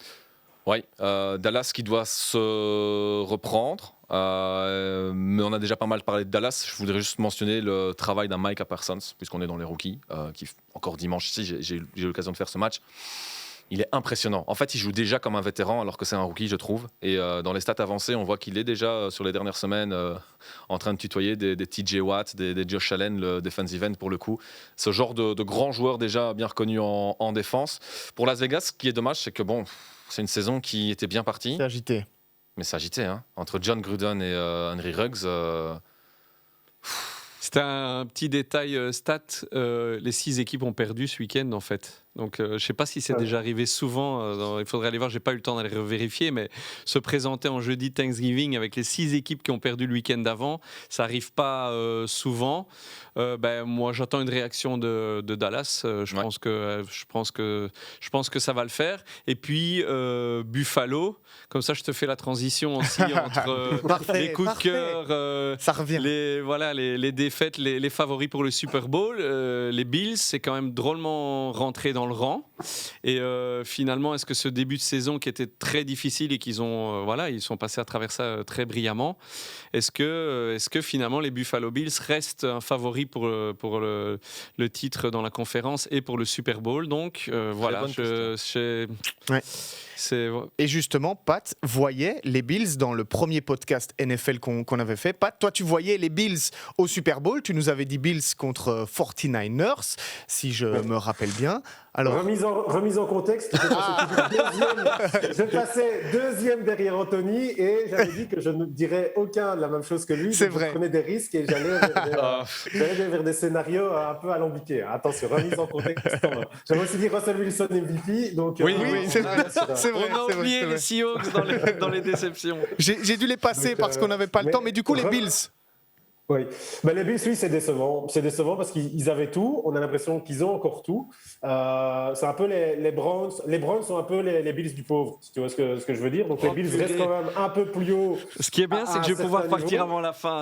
[SPEAKER 2] Oui, Dallas qui doit se reprendre. Mais on a déjà pas mal parlé de Dallas. Je voudrais juste mentionner le travail d'un Micah Parsons, puisqu'on est dans les rookies, qui encore dimanche ici, j'ai eu l'occasion de faire ce match. Il est impressionnant. En fait, il joue déjà comme un vétéran, alors que c'est un rookie, je trouve. Et dans les stats avancées, on voit qu'il est déjà, sur les dernières semaines, en train de tutoyer des TJ Watt, des Josh Allen, le defensive end, pour le coup. Ce genre de grands joueurs déjà bien reconnus en défense. Pour Las Vegas, ce qui est dommage, c'est que c'est une saison qui était bien partie.
[SPEAKER 1] C'est agité.
[SPEAKER 2] Mais c'est agité, entre John Gruden et Henry Ruggs.
[SPEAKER 4] C'est un petit détail stat. Les 6 équipes ont perdu ce week-end, en fait. Donc, je ne sais pas si c'est déjà arrivé souvent. Il faudrait aller voir. Je n'ai pas eu le temps d'aller vérifier, mais se présenter en jeudi Thanksgiving avec les 6 équipes qui ont perdu le week-end d'avant, ça n'arrive pas souvent. Moi, j'attends une réaction de Dallas. Je pense que ça va le faire. Et puis Buffalo. Comme ça, je te fais la transition aussi entre les coups de cœur,
[SPEAKER 1] ça revient.
[SPEAKER 4] Les défaites, les favoris pour le Super Bowl. Les Bills, c'est quand même drôlement rentré dans le rang. Et finalement, est-ce que ce début de saison qui était très difficile et qu'ils ont, ils sont passés à travers ça très brillamment, est-ce que finalement les Buffalo Bills restent un favori pour le titre dans la conférence et pour le Super Bowl? Donc
[SPEAKER 1] Et justement, Pat voyait les Bills dans le premier podcast NFL qu'on avait fait. Pat, toi, tu voyais les Bills au Super Bowl. Tu nous avais dit Bills contre 49ers, si je me rappelle bien. Alors...
[SPEAKER 3] Remise en contexte, je passais deuxième derrière Anthony et j'avais dit que je ne dirais aucun de la même chose que lui.
[SPEAKER 1] C'est vrai.
[SPEAKER 3] Je prenais des risques et j'allais vers des scénarios un peu alambiqués. Attention, remise en contexte. J'avais aussi dit Russell Wilson MVP. Donc,
[SPEAKER 1] oui, c'est vrai.
[SPEAKER 4] On a oublié les Seahawks dans les déceptions.
[SPEAKER 1] J'ai dû les passer parce qu'on n'avait pas le temps, mais du coup, les Bills...
[SPEAKER 3] Oui, les Bills, oui, c'est décevant. C'est décevant parce qu'ils avaient tout. On a l'impression qu'ils ont encore tout. C'est un peu les Browns. Les Browns sont un peu les Bills du pauvre, si tu vois ce que je veux dire. Donc les Bills restent quand même un peu plus haut.
[SPEAKER 4] Ce qui est bien, c'est que je vais pouvoir partir avant la fin.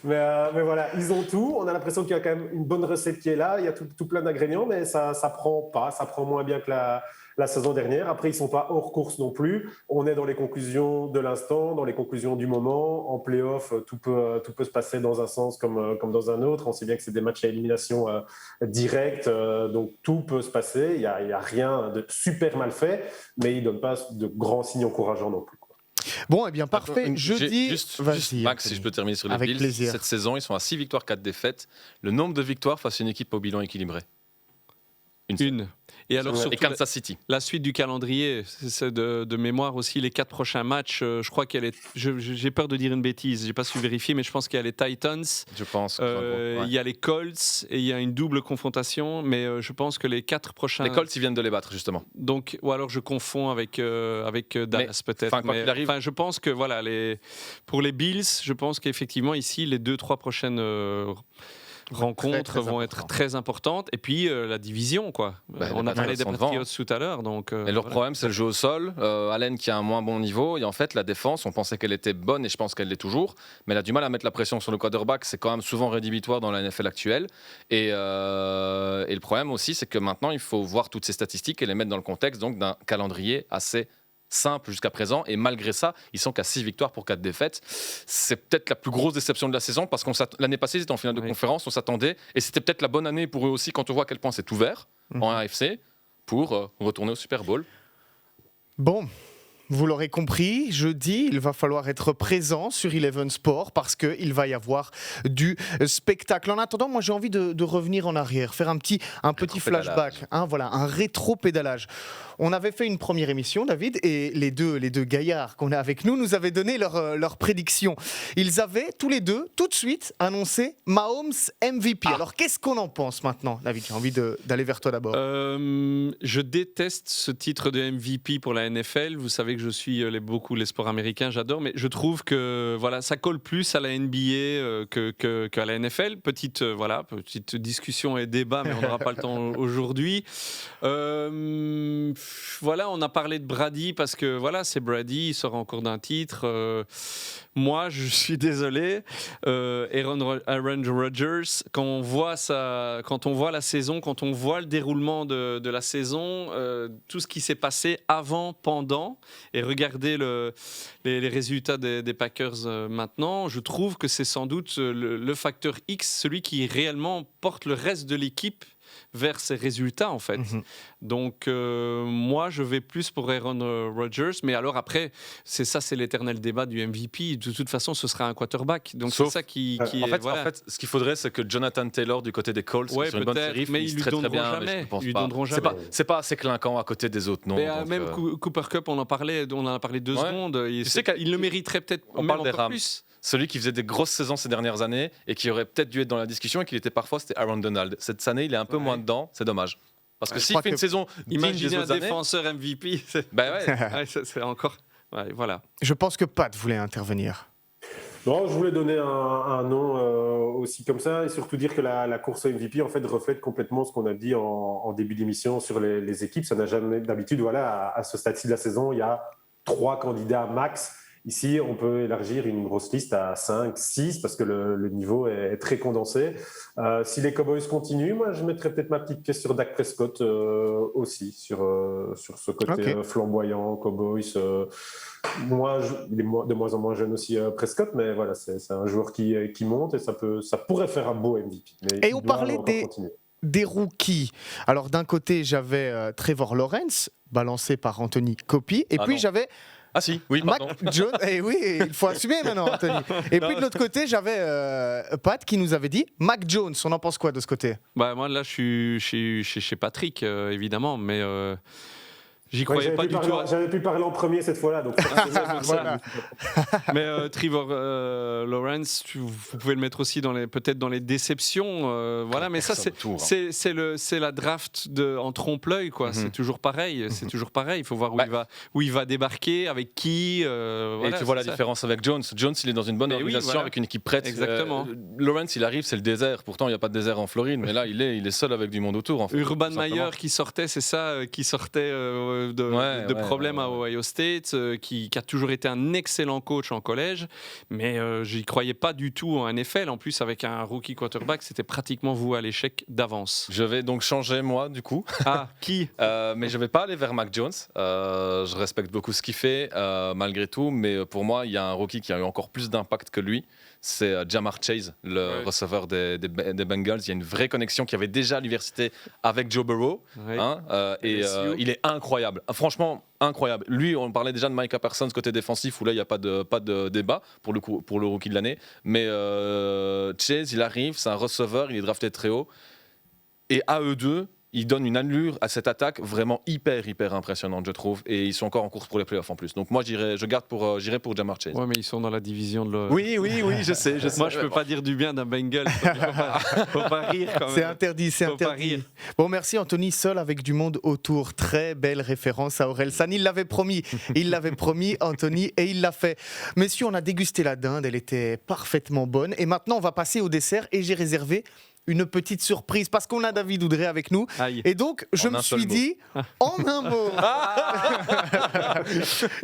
[SPEAKER 3] mais voilà, ils ont tout. On a l'impression qu'il y a quand même une bonne recette qui est là. Il y a tout plein d'ingrédients, mais ça prend pas. Ça prend moins bien que la saison dernière. Après, ils ne sont pas hors course non plus. On est dans les conclusions de l'instant, dans les conclusions du moment. En play-off, tout peut se passer dans un sens comme dans un autre. On sait bien que c'est des matchs à élimination directe, donc tout peut se passer. Il n'y a rien de super mal fait, mais il ne donne pas de grands signes encourageants non plus.
[SPEAKER 1] Bon, eh bien, parfait. Jeudi,
[SPEAKER 2] juste Max, si je peux terminer sur les
[SPEAKER 1] Avec
[SPEAKER 2] Bills.
[SPEAKER 1] Plaisir.
[SPEAKER 2] Cette saison, ils sont à 6 victoires, 4 défaites. Le nombre de victoires face à une équipe au bilan équilibré.
[SPEAKER 4] Une. Et alors surtout
[SPEAKER 2] Et Kansas City.
[SPEAKER 4] la suite du calendrier, c'est de mémoire aussi les 4 prochains matchs. Je crois j'ai peur de dire une bêtise, j'ai pas su vérifier, mais je pense qu'il y a les Titans.
[SPEAKER 2] Je pense.
[SPEAKER 4] Il y a les Colts et il y a une double confrontation, mais je pense que les 4 prochains.
[SPEAKER 2] Les Colts, ils viennent de les battre justement.
[SPEAKER 4] Donc, ou alors je confonds avec Dallas peut-être.
[SPEAKER 2] Quoi
[SPEAKER 4] Je pense que voilà, pour les Bills, je pense qu'effectivement ici les 2-3 prochaines rencontres vont être très importantes. Et puis la division, quoi. On a parlé des Patriots tout à l'heure.
[SPEAKER 2] Et leur problème, c'est le jeu au sol. Allen qui a un moins bon niveau. Et en fait, la défense, on pensait qu'elle était bonne et je pense qu'elle l'est toujours. Mais elle a du mal à mettre la pression sur le quarterback. C'est quand même souvent rédhibitoire dans la NFL actuelle. Et le problème aussi, c'est que maintenant, il faut voir toutes ces statistiques et les mettre dans le contexte donc, d'un calendrier assez simple jusqu'à présent, et malgré ça, ils sont qu'à 6 victoires pour 4 défaites. C'est peut-être la plus grosse déception de la saison, parce que l'année passée, ils étaient en finale de conférence, on s'attendait, et c'était peut-être la bonne année pour eux aussi, quand on voit à quel point c'est ouvert en AFC, pour retourner au Super Bowl.
[SPEAKER 1] Bon, vous l'aurez compris, jeudi, il va falloir être présent sur Eleven Sport parce qu'il va y avoir du spectacle. En attendant, moi j'ai envie de revenir en arrière, faire un petit flashback, voilà, un rétro-pédalage. On avait fait une première émission, David, et les deux gaillards qu'on a avec nous avaient donné leur prédiction. Ils avaient tous les deux, tout de suite, annoncé Mahomes MVP. Alors qu'est-ce qu'on en pense maintenant, David? J'ai envie d'aller vers toi d'abord.
[SPEAKER 4] Je déteste ce titre de MVP pour la NFL. Vous savez que je suis beaucoup les sports américains, j'adore, mais je trouve que voilà, ça colle plus à la NBA qu'à la NFL. Petite discussion et débat, mais on n'aura pas le temps aujourd'hui. Voilà, on a parlé de Brady parce que voilà, c'est Brady, il sort encore d'un titre. Moi, je suis désolé, Aaron Rodgers, quand on voit la saison, quand on voit le déroulement de la saison, tout ce qui s'est passé avant, pendant, et regardez les résultats des Packers maintenant, je trouve que c'est sans doute le facteur X, celui qui réellement porte le reste de l'équipe vers ses résultats en fait. Donc moi je vais plus pour Aaron Rodgers, mais alors après c'est l'éternel débat du MVP. De toute façon ce sera un quarterback, donc c'est ça qui
[SPEAKER 2] en
[SPEAKER 4] est
[SPEAKER 2] fait, en fait ce qu'il faudrait c'est que Jonathan Taylor du côté des Colts sur une bonne série,
[SPEAKER 4] mais ils lui donneront jamais.
[SPEAKER 2] C'est pas assez clinquant à côté des autres, non.
[SPEAKER 4] Même Cooper Kupp, on en a parlé 2 secondes. Tu sais qu'il le mériterait peut-être même encore plus.
[SPEAKER 2] Celui qui faisait des grosses saisons ces dernières années et qui aurait peut-être dû être dans la discussion et qui était parfois, c'était Aaron Donald. Cette année, il est un peu moins dedans, c'est dommage. Parce que s'il fait une saison
[SPEAKER 4] imaginez un défenseur MVP, c'est encore... Ouais, voilà.
[SPEAKER 1] Je pense que Pat voulait intervenir.
[SPEAKER 3] Non, je voulais donner un nom aussi comme ça et surtout dire que la course au MVP en fait reflète complètement ce qu'on a dit en début d'émission sur les équipes. Ça n'a jamais d'habitude, voilà, à ce stade-ci de la saison, il y a 3 candidats max. Ici, on peut élargir une grosse liste à 5, 6 parce que le niveau est très condensé. Si les Cowboys continuent, moi, je mettrais peut-être ma petite pièce sur Dak Prescott aussi, sur ce côté flamboyant, Cowboys. Il est de moins en moins jeune aussi, Prescott, mais voilà, c'est un joueur qui monte et ça pourrait faire un beau MVP.
[SPEAKER 1] Et on parlait des rookies. Alors d'un côté, j'avais Trevor Lawrence, balancé par Anthony Coppi, et puis j'avais...
[SPEAKER 2] Ah si, oui, pardon.
[SPEAKER 1] Mac Jones, oui, il faut assumer maintenant, Anthony. Et puis de l'autre côté, j'avais Pat qui nous avait dit Mac Jones. On en pense quoi de ce côté?
[SPEAKER 4] Moi, là, je suis chez Patrick, évidemment, mais j'y croyais pas du tout.
[SPEAKER 3] J'avais pu parler en premier cette fois-là. Donc
[SPEAKER 1] voilà.
[SPEAKER 4] Mais Trevor Lawrence, vous pouvez le mettre aussi peut-être dans les déceptions. Voilà, mais ça, c'est la draft en trompe-l'œil, quoi. C'est toujours pareil. C'est toujours pareil. Il faut voir où il va débarquer, avec qui.
[SPEAKER 2] Et tu vois la différence avec Jones. Jones, il est dans une bonne organisation avec une équipe prête.
[SPEAKER 4] Exactement.
[SPEAKER 2] Lawrence, il arrive, c'est le désert. Pourtant, il n'y a pas de désert en Floride, mais là, il est seul avec du monde autour. En fait,
[SPEAKER 4] Urban Meyer qui sortait, c'est ça, qui sortait de problèmes à Ohio State, qui a toujours été un excellent coach en collège, mais j'y croyais pas du tout en NFL. En plus, avec un rookie quarterback, c'était pratiquement voué à l'échec d'avance.
[SPEAKER 2] Je vais donc changer, moi, du coup.
[SPEAKER 4] Ah, qui
[SPEAKER 2] mais je vais pas aller vers Mac Jones. Je respecte beaucoup ce qu'il fait, malgré tout, mais pour moi, il y a un rookie qui a eu encore plus d'impact que lui. C'est Ja'Marr Chase, le receveur des Bengals. Il y a une vraie connexion qu'il y avait déjà à l'université avec Joe Burrow. Il est incroyable. Franchement, incroyable. Lui, on parlait déjà de Micah Parsons côté défensif, où là, il n'y a pas de débat pour le rookie de l'année. Mais Chase, il arrive, c'est un receveur, il est drafté très haut. Et à eux deux, ils donnent une allure à cette attaque vraiment hyper impressionnante, je trouve. Et ils sont encore en course pour les playoffs en plus. Donc moi, j'irai pour Jamar Chase.
[SPEAKER 4] Ouais, mais ils sont dans la division de.
[SPEAKER 2] Oui, je sais.
[SPEAKER 4] Moi, je peux pas dire du bien d'un Bengal. Faut pas rire quand même.
[SPEAKER 1] C'est interdit, c'est
[SPEAKER 4] Faut pas
[SPEAKER 1] interdit.
[SPEAKER 4] rire.
[SPEAKER 1] Bon, merci Anthony, seul avec du monde autour. Très belle référence à Aurel San. Il l'avait promis, Anthony, et il l'a fait. Messieurs, on a dégusté la dinde, elle était parfaitement bonne. Et maintenant, on va passer au dessert et j'ai réservé une petite surprise parce qu'on a David Oudré avec nous.
[SPEAKER 4] Aïe.
[SPEAKER 1] Et donc, je me suis dit, en un mot,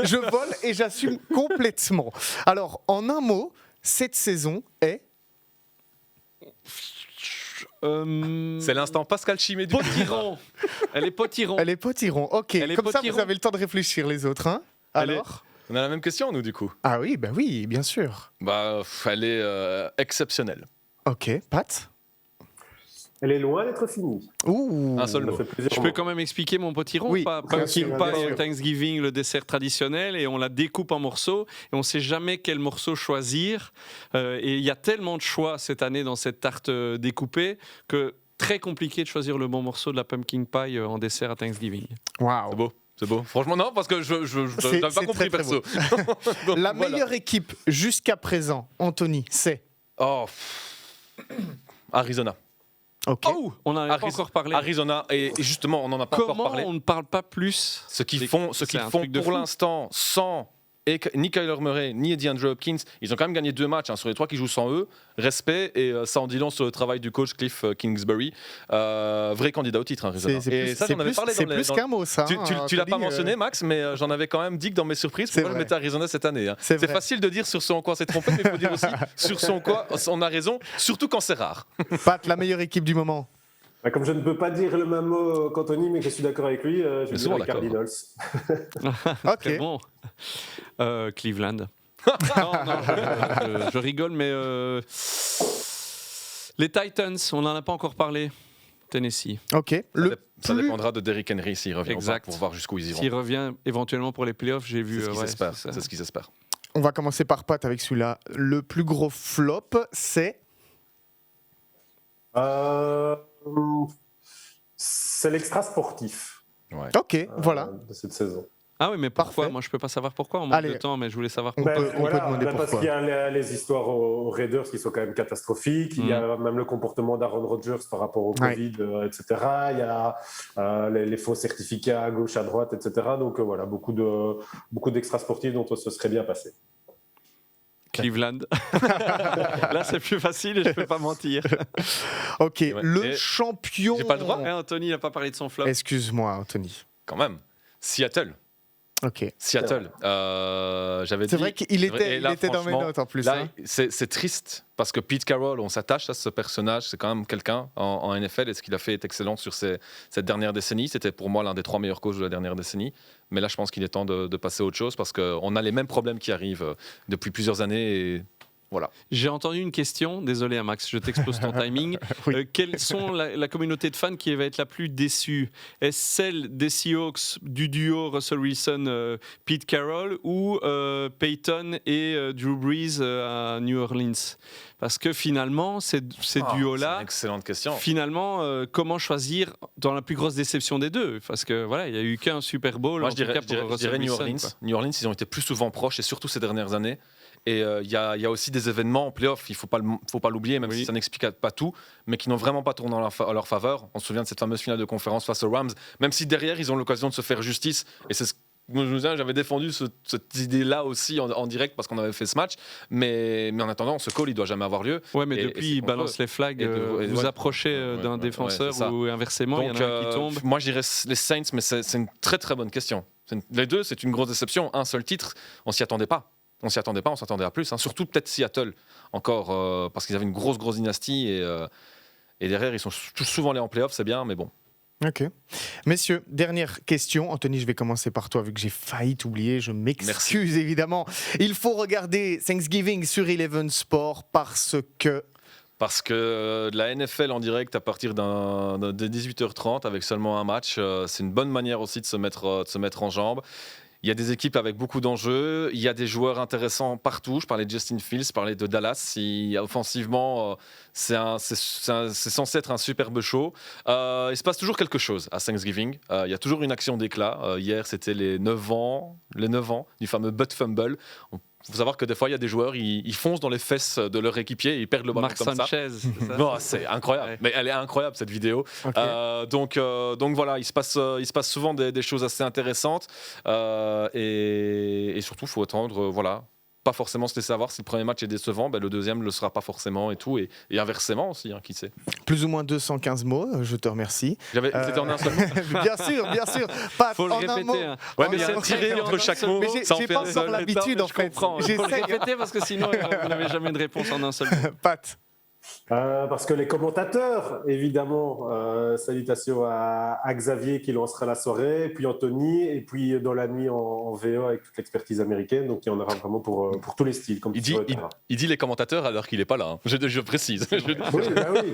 [SPEAKER 1] je vole et j'assume complètement. Alors, en un mot, cette saison est...
[SPEAKER 2] C'est l'instant Pascal Chimé du
[SPEAKER 4] Potiron. Elle est potiron.
[SPEAKER 1] Elle est potiron, ok.
[SPEAKER 4] Elle est
[SPEAKER 1] Comme ça,
[SPEAKER 4] potiron.
[SPEAKER 1] vous avez le temps de réfléchir les autres. Hein.
[SPEAKER 4] Elle est-
[SPEAKER 1] Alors
[SPEAKER 2] On a la même question, nous, du coup.
[SPEAKER 1] Ah oui, bah oui, bien sûr.
[SPEAKER 2] Elle est exceptionnelle.
[SPEAKER 1] Ok, Pat.
[SPEAKER 3] Elle est loin d'être finie.
[SPEAKER 1] Ouh.
[SPEAKER 2] Un seul
[SPEAKER 3] Ça
[SPEAKER 2] mot.
[SPEAKER 3] fait plusieurs
[SPEAKER 4] Je
[SPEAKER 3] mois.
[SPEAKER 4] peux quand même expliquer mon potiron.
[SPEAKER 1] Oui,
[SPEAKER 4] Pas
[SPEAKER 1] bien sûr,
[SPEAKER 4] Pumpkin
[SPEAKER 3] bien
[SPEAKER 4] Pie
[SPEAKER 3] sûr.
[SPEAKER 4] Thanksgiving, le dessert traditionnel, et on la découpe en morceaux et on sait jamais quel morceau choisir. Et il y a tellement de choix cette année dans cette tarte découpée que très compliqué de choisir le bon morceau de la pumpkin pie en dessert à Thanksgiving.
[SPEAKER 1] Waouh.
[SPEAKER 2] C'est beau. Franchement, non, parce que je
[SPEAKER 1] C'est-
[SPEAKER 2] n'avais pas
[SPEAKER 1] c'est
[SPEAKER 2] compris
[SPEAKER 1] très, très
[SPEAKER 2] perso. Donc,
[SPEAKER 1] La
[SPEAKER 2] voilà.
[SPEAKER 1] meilleure équipe jusqu'à présent, Anthony, c'est...
[SPEAKER 2] Oh. Arizona.
[SPEAKER 1] Ok.
[SPEAKER 4] Oh, on n'en a pas encore parlé.
[SPEAKER 2] Arizona, et justement, on n'en a pas encore
[SPEAKER 4] Comment
[SPEAKER 2] parlé.
[SPEAKER 4] on ne parle pas plus
[SPEAKER 2] Ce qu'ils
[SPEAKER 4] C'est-
[SPEAKER 2] font,
[SPEAKER 4] c'est un
[SPEAKER 2] pour
[SPEAKER 4] truc de fou.
[SPEAKER 2] l'instant sans ni Kyler Murray ni DeAndre Hopkins, ils ont quand même gagné 2 matchs sur les 3 qui jouent sans eux. Respect, et ça en dit long sur le travail du coach Cliff Kingsbury. Vrai candidat au titre, Arizona.
[SPEAKER 1] C'est
[SPEAKER 2] Et
[SPEAKER 1] plus,
[SPEAKER 2] ça,
[SPEAKER 1] c'est
[SPEAKER 2] j'en avais
[SPEAKER 1] plus-
[SPEAKER 2] parlé
[SPEAKER 1] c'est
[SPEAKER 2] dans les-
[SPEAKER 1] plus
[SPEAKER 2] dans-
[SPEAKER 1] qu'un mot, ça.
[SPEAKER 2] Tu
[SPEAKER 1] hein,
[SPEAKER 2] l'as pas
[SPEAKER 1] Anthony,
[SPEAKER 2] mentionné, Max, mais j'en avais quand même dit que dans mes surprises,
[SPEAKER 1] C'est
[SPEAKER 2] pourquoi je
[SPEAKER 1] vrai.
[SPEAKER 2] mettais Arizona cette année. Hein.
[SPEAKER 1] C'est
[SPEAKER 2] C'est
[SPEAKER 1] vrai.
[SPEAKER 2] facile de dire sur ce en quoi on s'est trompé, mais il faut dire aussi sur ce en quoi on a raison, surtout quand c'est rare.
[SPEAKER 1] Pat, la meilleure équipe du moment.
[SPEAKER 3] Bah, comme je ne peux pas dire le même mot qu'Anthony, mais que je suis d'accord avec lui, je
[SPEAKER 2] Mais
[SPEAKER 3] vais
[SPEAKER 2] souvent
[SPEAKER 3] dire les
[SPEAKER 2] d'accord.
[SPEAKER 3] Cardinals.
[SPEAKER 1] Ok.
[SPEAKER 4] Très bon. Cleveland. Non, je rigole, mais les Titans, on n'en a pas encore parlé. Tennessee.
[SPEAKER 1] Ok. Le
[SPEAKER 2] Ça
[SPEAKER 1] plus-
[SPEAKER 2] dépendra de Derrick Henry s'il revient ou pas,
[SPEAKER 4] Exact.
[SPEAKER 2] pour voir jusqu'où ils iront.
[SPEAKER 4] S'il revient éventuellement pour les playoffs, j'ai vu.
[SPEAKER 2] C'est ce qu'ils
[SPEAKER 4] ouais,
[SPEAKER 2] espèrent.
[SPEAKER 4] c'est ça.
[SPEAKER 2] C'est ce qu'ils espèrent.
[SPEAKER 1] On va commencer par Pat avec celui-là. Le plus gros flop, c'est...
[SPEAKER 3] C'est l'extra sportif
[SPEAKER 1] Ok, voilà.
[SPEAKER 3] de cette saison.
[SPEAKER 4] Ah oui, mais pourquoi
[SPEAKER 1] Parfait.
[SPEAKER 4] Moi, je peux pas savoir pourquoi. On manque
[SPEAKER 1] Allez.
[SPEAKER 4] de temps, mais je voulais savoir
[SPEAKER 1] On
[SPEAKER 4] pourquoi.
[SPEAKER 1] peut- on peut demander
[SPEAKER 3] parce
[SPEAKER 1] pourquoi.
[SPEAKER 3] qu'il y a les histoires aux Raiders qui sont quand même catastrophiques. Il y a même le comportement d'Aaron Rodgers par rapport au
[SPEAKER 1] Ouais.
[SPEAKER 3] Covid, etc. Il y a les faux certificats à gauche, à droite, etc. Donc voilà, beaucoup d'extra sportifs dont ce serait bien passé.
[SPEAKER 4] Cleveland. Là, c'est plus facile et je peux pas mentir.
[SPEAKER 1] Ok,
[SPEAKER 2] Ouais.
[SPEAKER 1] le
[SPEAKER 2] Et
[SPEAKER 1] champion...
[SPEAKER 2] j'ai pas le droit
[SPEAKER 4] Eh, Anthony n'a pas parlé de son flop.
[SPEAKER 1] Excuse-moi, Anthony.
[SPEAKER 2] Quand même. Seattle.
[SPEAKER 1] Ok.
[SPEAKER 2] Seattle. J'avais dit.
[SPEAKER 1] C'est vrai qu'il
[SPEAKER 2] Et
[SPEAKER 1] était,
[SPEAKER 2] là,
[SPEAKER 1] il était dans mes
[SPEAKER 2] franchement,
[SPEAKER 1] notes en plus.
[SPEAKER 2] Là,
[SPEAKER 1] hein.
[SPEAKER 2] c'est triste parce que Pete Carroll, on s'attache à ce personnage. C'est quand même quelqu'un en NFL et ce qu'il a fait est excellent sur cette dernière décennie. C'était pour moi l'un des 3 meilleurs coachs de la dernière décennie. Mais là, je pense qu'il est temps de passer à autre chose parce qu'on a les mêmes problèmes qui arrivent depuis plusieurs années. Et voilà.
[SPEAKER 4] J'ai entendu une question, désolé à Max, je t'expose ton timing.
[SPEAKER 1] Oui.
[SPEAKER 4] Quelles sont la communauté de fans qui va être la plus déçue? Est-ce celle des Seahawks, du duo Russell Wilson, Pete Carroll, ou Peyton et Drew Brees à New Orleans? Parce que finalement, ces
[SPEAKER 2] C'est
[SPEAKER 4] duos-là,
[SPEAKER 2] une excellente question.
[SPEAKER 4] finalement, comment choisir dans la plus grosse déception des deux? Parce que voilà, il n'y a eu qu'un Super Bowl.
[SPEAKER 2] Moi,
[SPEAKER 4] en
[SPEAKER 2] je
[SPEAKER 4] tout
[SPEAKER 2] dirais,
[SPEAKER 4] cas,
[SPEAKER 2] je
[SPEAKER 4] pour
[SPEAKER 2] dirais- je
[SPEAKER 4] Russell
[SPEAKER 2] dirais New
[SPEAKER 4] Wilson,
[SPEAKER 2] Orleans.
[SPEAKER 4] quoi.
[SPEAKER 2] New Orleans, ils ont été plus souvent proches et surtout ces dernières années. Et il y a aussi des événements en playoff, il ne faut pas l'oublier, même
[SPEAKER 4] Oui.
[SPEAKER 2] si ça n'explique pas tout, mais qui n'ont vraiment pas tourné en leur faveur. On se souvient de cette fameuse finale de conférence face aux Rams, même si derrière, ils ont l'occasion de se faire justice. Et c'est ce moi, je me souviens, j'avais défendu cette idée-là aussi en direct parce qu'on avait fait ce match. Mais en attendant, ce call, il ne doit jamais avoir lieu.
[SPEAKER 4] Ouais, mais
[SPEAKER 2] Et
[SPEAKER 4] depuis,
[SPEAKER 2] c'est
[SPEAKER 4] il
[SPEAKER 2] contre
[SPEAKER 4] balance
[SPEAKER 2] eux.
[SPEAKER 4] les flags,
[SPEAKER 2] Et
[SPEAKER 4] vous
[SPEAKER 2] ouais.
[SPEAKER 4] approchez
[SPEAKER 2] Ouais,
[SPEAKER 4] d'un
[SPEAKER 2] ouais,
[SPEAKER 4] défenseur
[SPEAKER 2] c'est ça.
[SPEAKER 4] ou inversement, il y en a un qui tombe.
[SPEAKER 2] Moi, je dirais les Saints, mais c'est une très très bonne question. Les deux, c'est une grosse déception. Un seul titre, on s'y attendait pas. On s'attendait à plus. Hein. Surtout peut-être Seattle, encore, parce qu'ils avaient une grosse dynastie. Et derrière, ils sont souvent allés en playoff, c'est bien, mais bon.
[SPEAKER 1] Ok. Messieurs, dernière question. Anthony, je vais commencer par toi, vu que j'ai failli t'oublier. Je m'excuse, évidemment. Il faut regarder Thanksgiving sur Eleven Sport parce que...
[SPEAKER 2] Parce que de la NFL en direct à partir de 18h30 avec seulement un match, c'est une bonne manière aussi de se mettre en jambes. Il y a des équipes avec beaucoup d'enjeux. Il y a des joueurs intéressants partout. Je parlais de Justin Fields, je parlais de Dallas. Offensivement, c'est censé être un superbe show. Il se passe toujours quelque chose à Thanksgiving. Il y a toujours une action d'éclat. Hier, c'était les 9 ans du fameux butt fumble. Il faut savoir que des fois, il y a des joueurs, ils foncent dans les fesses de leur équipier et ils perdent le ballon
[SPEAKER 4] Marc
[SPEAKER 2] comme
[SPEAKER 4] Sanchez,
[SPEAKER 2] ça.
[SPEAKER 4] c'est ça?
[SPEAKER 2] Non, c'est incroyable.
[SPEAKER 4] Ouais.
[SPEAKER 2] Mais elle est incroyable, cette vidéo.
[SPEAKER 1] Ok.
[SPEAKER 2] Donc voilà, il se passe souvent des choses assez intéressantes. Et surtout, il faut attendre, voilà. Pas forcément se laisser avoir si le premier match est décevant, le deuxième ne le sera pas forcément et tout. Et inversement aussi, qui sait.
[SPEAKER 1] Plus ou moins 215 mots, je te remercie.
[SPEAKER 2] C'était en un seul mot.
[SPEAKER 1] Bien sûr. Pat,
[SPEAKER 4] Faut le
[SPEAKER 1] en un mot.
[SPEAKER 4] répéter. Hein.
[SPEAKER 2] Ouais, mais il y a
[SPEAKER 1] C'est
[SPEAKER 2] un tiré
[SPEAKER 1] vrai,
[SPEAKER 2] entre chaque mot.
[SPEAKER 1] Mais
[SPEAKER 2] Ça en
[SPEAKER 1] j'ai
[SPEAKER 2] fait
[SPEAKER 1] pas
[SPEAKER 2] un
[SPEAKER 1] encore
[SPEAKER 2] seul.
[SPEAKER 1] l'habitude, en
[SPEAKER 4] Je
[SPEAKER 1] fait.
[SPEAKER 4] comprends. Il faut le
[SPEAKER 1] J'essaye.
[SPEAKER 4] répéter parce que sinon, vous n'avez jamais de réponse en un seul mot.
[SPEAKER 1] Pat.
[SPEAKER 3] Parce que les commentateurs, évidemment, salutations à Xavier qui lancera la soirée, puis Anthony, et puis dans la nuit en VO avec toute l'expertise américaine, donc il y en aura vraiment pour tous les styles. Comme
[SPEAKER 2] Il dit les commentateurs alors qu'il n'est pas là. Hein. Je précise.
[SPEAKER 3] Oui,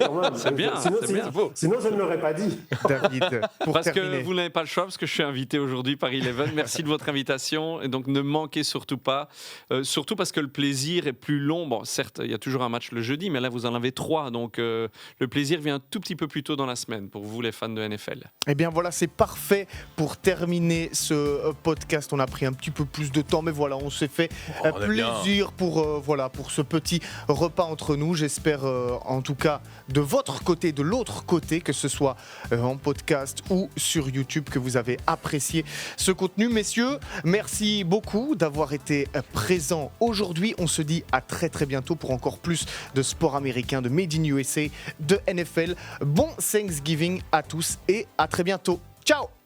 [SPEAKER 3] quand même.
[SPEAKER 4] C'est bien, c'est bien.
[SPEAKER 3] Sinon, je ne l'aurais pas dit.
[SPEAKER 1] David, pour
[SPEAKER 4] Parce
[SPEAKER 1] terminer.
[SPEAKER 4] que vous n'avez pas le choix, parce que je suis invité aujourd'hui par Eleven. Merci de votre invitation. Et donc, ne manquez surtout pas. Surtout parce que le plaisir est plus long. Bon, certes, il y a toujours un match le jeudi, mais là, vous en avez 3. Donc, le plaisir vient un tout petit peu plus tôt dans la semaine pour vous, les fans de NFL.
[SPEAKER 1] Eh bien voilà, c'est parfait pour terminer ce podcast. On a pris un petit peu plus de temps, mais voilà, on s'est fait
[SPEAKER 2] on est
[SPEAKER 1] plaisir pour ce petit repas entre nous. J'espère en tout cas de votre côté, de l'autre côté, que ce soit en podcast ou sur YouTube, que vous avez apprécié ce contenu. Messieurs, merci beaucoup d'avoir été présents aujourd'hui. On se dit à très très bientôt pour encore plus de sport américain, de Made in USA, de NFL. Bon Thanksgiving à tous et à très bientôt. Ciao!